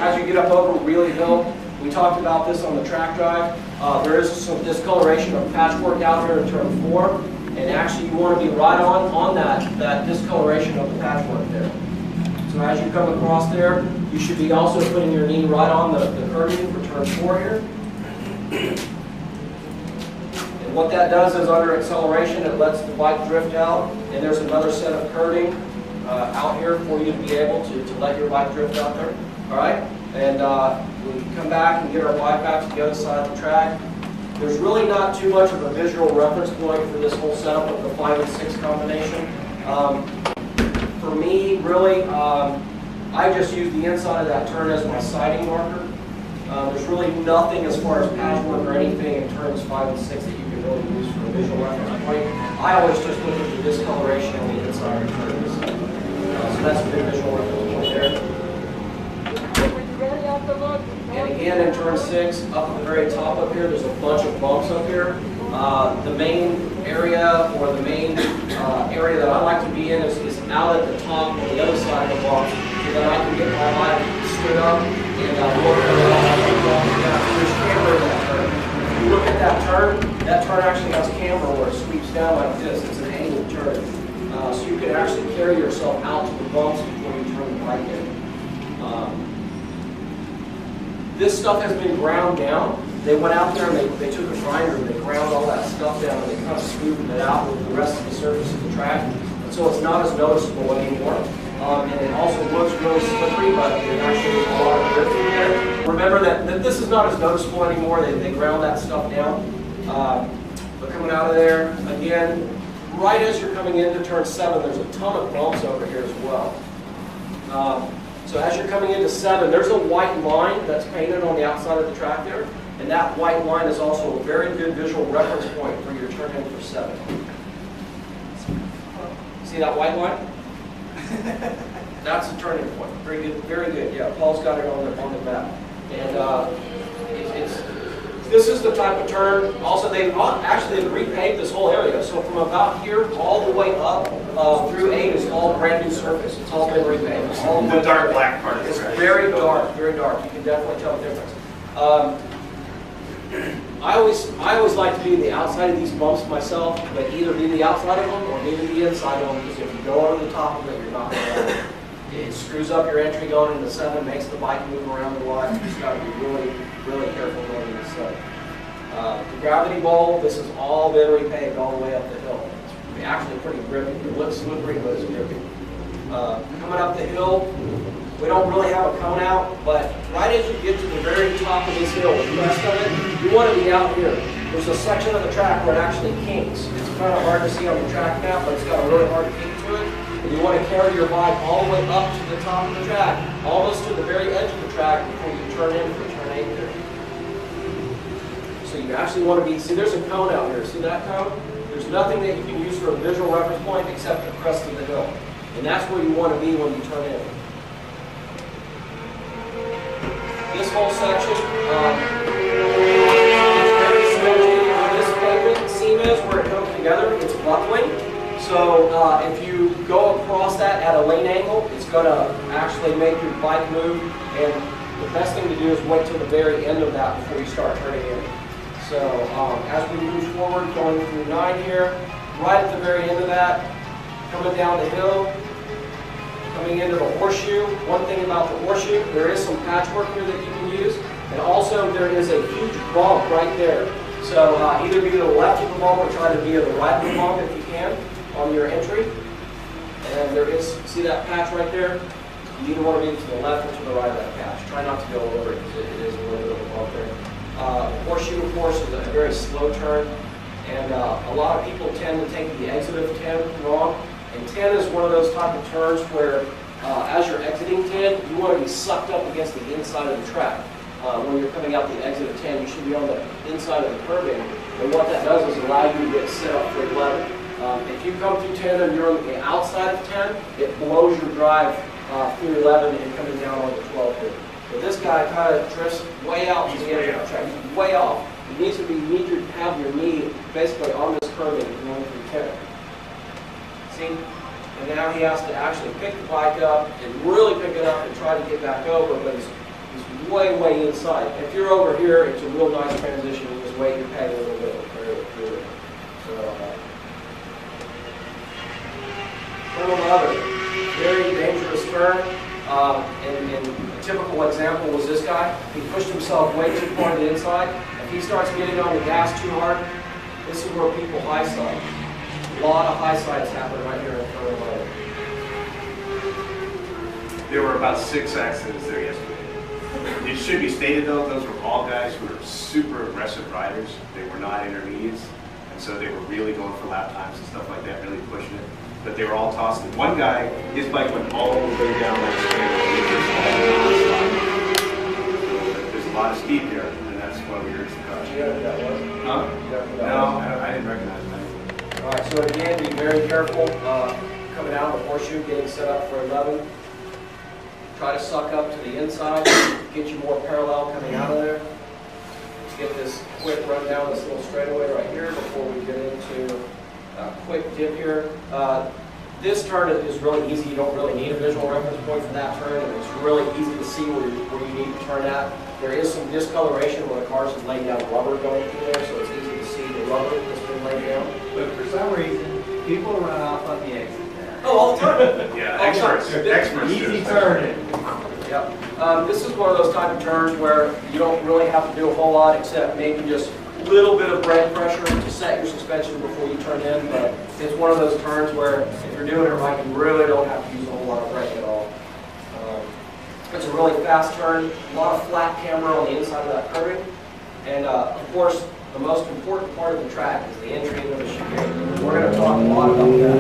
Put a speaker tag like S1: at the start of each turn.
S1: as you get up over Wheelie Hill, we talked about this on the track drive. There is some discoloration of patchwork out here in turn 4, and actually you want to be right on that discoloration of the patchwork there. So as you come across there, you should be also putting your knee right on the curving for turn 4 here. And what that does is under acceleration, it lets the bike drift out, and there's another set of curving out here for you to be able to let your bike drift out there. All right? And when we come back and get our bike back to the other side of the track, there's really not too much of a visual reference point for this whole setup of the 5 and 6 combination. For me, really, I just use the inside of that turn as my siding marker. There's really nothing as far as patchwork or anything in turns 5 and 6 that you can really use for a visual reference point. I always just look at the discoloration on the inside of the turns. So that's a big visual reference point there. And again, in turn 6, up at the very top up here, there's a bunch of bumps up here. The main area, or the main area that I like to be in is out at the top on the other side of the bump, so that I can get my bike stood up and look at there's camber in that turn. If you look at that turn actually has camber where it sweeps down like this. It's an angled turn. So you can actually carry yourself out to the bumps before you turn the bike in. This stuff has been ground down. They went out there and they took a grinder and they ground all that stuff down and they kind of smoothed it out with the rest of the surface of the track. And so it's not as noticeable anymore. And it also looks really slippery, but it actually is a lot of grip in there. Remember that this is not as noticeable anymore. They ground that stuff down. But coming out of there, again, right as you're coming into turn 7, there's a ton of bumps over here as well. So as you're coming into 7, there's a white line that's painted on the outside of the track there, and that white line is also a very good visual reference point for your turn in for 7. See that white line? That's the turning point. Very good, very good. Yeah, Paul's got it on the map. And this is the type of turn. Also, they've repaved this whole area. So from about here all the way up through 8 is all brand new surface. It's all been repaved. It's all
S2: the dark black part is
S1: right. It's very dark, very dark. You can definitely tell the difference. I always like to be the outside of these bumps myself, but either be the outside of them or maybe the inside of them, because if you go over the top of it, you're not going to. It screws up your entry going into 7, makes the bike move around a lot. You just got to be really, really careful going into 7. The gravity bowl, this has all been repaved all the way up the hill. It's actually pretty grippy. It looks slippery, but it's grippy. Coming up the hill, we don't really have a cone out, but right as you get to the very top of this hill, the rest of it, you want to be out here. There's a section of the track where it actually kinks. It's kind of hard to see on the track map, but it's got a really hard kink to it. And you want to carry your bike all the way up to the top of the track, almost to the very edge of the track before you turn in for turn 8 here. So you actually want to be, see there's a cone out here, see that cone? There's nothing that you can use for a visual reference point except the crest of the hill. And that's where you want to be when you turn in. This whole section, it's very symmetric. This pavement seam is where it comes together, it's buckling. So if you go across that at a lane angle, it's going to actually make your bike move. And the best thing to do is wait till the very end of that before you start turning in. So as we move forward, going through 9 here, right at the very end of that, coming down the hill, coming into the horseshoe. One thing about the horseshoe, there is some patchwork here that you can use, and also there is a huge bump right there. So either be to the left of the bump or try to be to the right of the bump if you can on your entry. And there is, see that patch right there? You either want to be to the left or to the right of that patch. Try not to go over it because it is a little bit of a bump there. Horseshoe, of course, is a very slow turn, and a lot of people tend to take the exit of 10 wrong. And 10 is one of those type of turns where, as you're exiting 10, you want to be sucked up against the inside of the track. When you're coming out the exit of 10, you should be on the inside of the curbing. And what that does is allow you to get set up for 11. If you come through 10 and you're on the outside of 10, it blows your drive through 11 and coming down on the 12 here. So this guy kind of drifts way out to the end of the track. He's way off. It needs to be, you need to have your knee basically on this curbing going through 10. See? And now he has to actually pick the bike up and really pick it up and try to get back over, but He's way, way inside. If you're over here, it's a real nice transition. You just weight your peg a little bit. So, turn on the other. Very dangerous turn. And a typical example was this guy. He pushed himself way too far to the inside. If he starts getting on the gas too hard, this is where people high side. A lot of high sides happen right here in front of the road.
S2: There were about 6 accidents there yesterday. It should be stated though, those were all guys who were super aggressive riders. They were not intermediates. And so they were really going for lap times and stuff like that, really pushing it. But they were all tossing. One guy, his bike went all the way down that straight. There's a lot of speed there, and that's why we urged the car.
S1: You know who that was?
S2: Huh? No, I didn't recognize that.
S1: All right, so again, be very careful coming out of the horseshoe, getting set up for 11. Try to suck up to the inside, get you more parallel coming out of there. Get this quick run down this little straightaway right here before we get into a quick dip here. This turn is really easy. You don't really need a visual reference point for that turn, and it's really easy to see where you need to turn at. There is some discoloration where the cars have laid down rubber going through there, so it's easy to see the rubber that's been laid down.
S3: But for some reason, people run off on the exit there.
S1: Oh, all the time.
S2: Yeah,
S1: All the time.
S2: experts.
S3: Easy turning.
S1: Yep. This is one of those type of turns where you don't really have to do a whole lot except maybe just a little bit of brake pressure to set your suspension before you turn in, but it's one of those turns where if you're doing it right, you really don't have to use a whole lot of brake at all. It's a really fast turn, a lot of flat camera on the inside of that curving, and of course, the most important part of the track is the entry into the chicane. We're going to talk a lot about that.